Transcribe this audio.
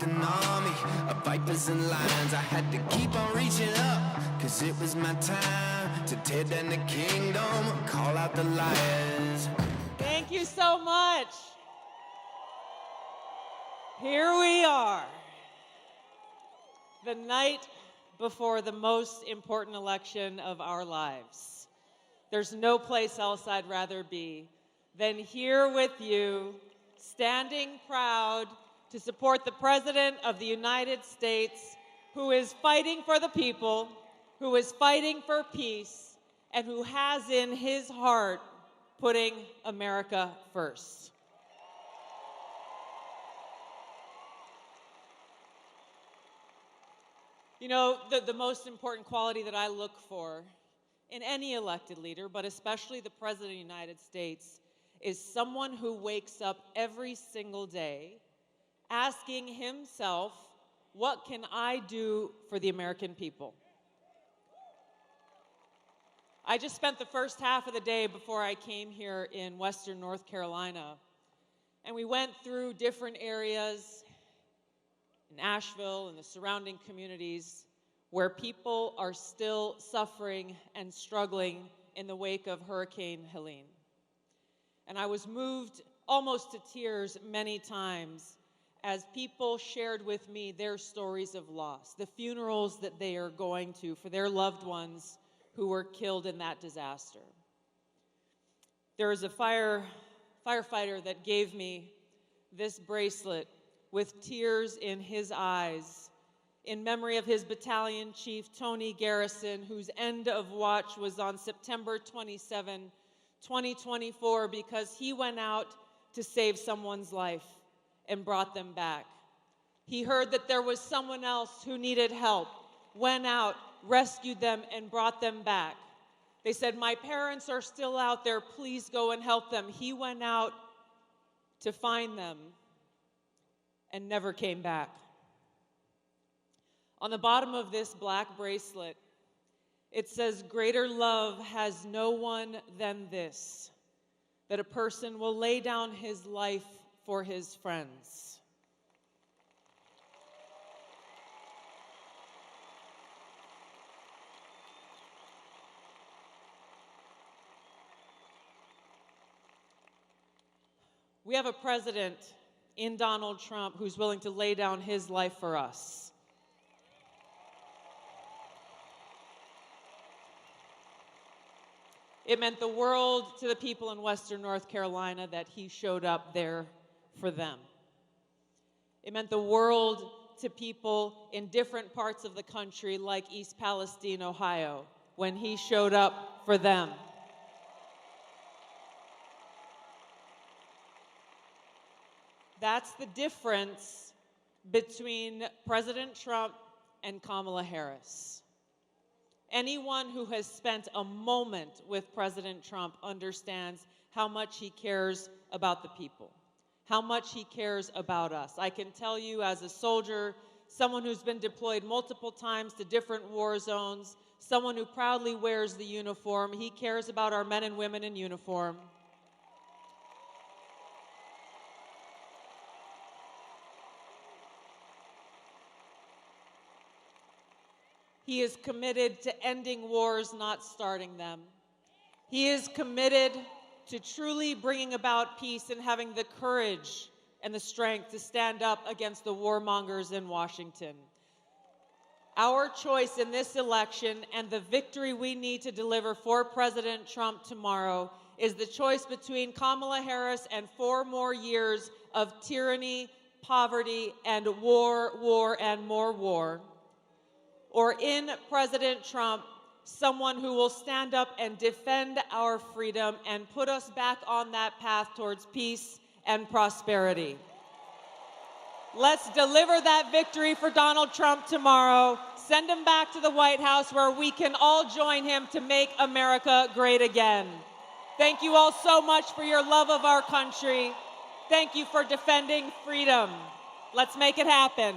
an army of vipers and lions. I had to keep on reaching up, cause it was my time to tear down the kingdom and call out the liars. Thank you so much. Here we are, the night before the most important election of our lives. There's no place else I'd rather be than here with you, standing proud to support the President of the United States, who is fighting for the people, who is fighting for peace, and who has in his heart putting America first. You know, the most important quality that I look for in any elected leader, but especially the President of the United States, is someone who wakes up every single day asking himself, what can I do for the American people? I just spent the first half of the day before I came here in Western North Carolina, and we went through different areas in Asheville and the surrounding communities where people are still suffering and struggling in the wake of Hurricane Helene. And I was moved almost to tears many times as people shared with me their stories of loss, the funerals that they are going to for their loved ones who were killed in that disaster. There was a firefighter that gave me this bracelet with tears in his eyes in memory of his battalion chief, Tony Garrison, whose end of watch was on September 27, 2024, because he went out to save someone's life and brought them back. He heard that there was someone else who needed help, went out, rescued them, and brought them back. They said, my parents are still out there, please go and help them. He went out to find them and never came back. On the bottom of this black bracelet, it says, greater love has no one than this, that a person will lay down his life for his friends. We have a president in Donald Trump who's willing to lay down his life for us. It meant the world to the people in Western North Carolina that he showed up there for them. It meant the world to people in different parts of the country, like East Palestine, Ohio, when he showed up for them. That's the difference between President Trump and Kamala Harris. Anyone who has spent a moment with President Trump understands how much he cares about the people, how much he cares about us. I can tell you as a soldier, someone who's been deployed multiple times to different war zones, someone who proudly wears the uniform, he cares about our men and women in uniform. He is committed to ending wars, not starting them. He is committed to truly bringing about peace and having the courage and the strength to stand up against the warmongers in Washington. Our choice in this election and the victory we need to deliver for President Trump tomorrow is the choice between Kamala Harris and 4 more years of tyranny, poverty, and war, and more war. Or in President Trump, someone who will stand up and defend our freedom and put us back on that path towards peace and prosperity. Let's deliver that victory for Donald Trump tomorrow. Send him back to the White House where we can all join him to make America great again. Thank you all so much for your love of our country. Thank you for defending freedom. Let's make it happen.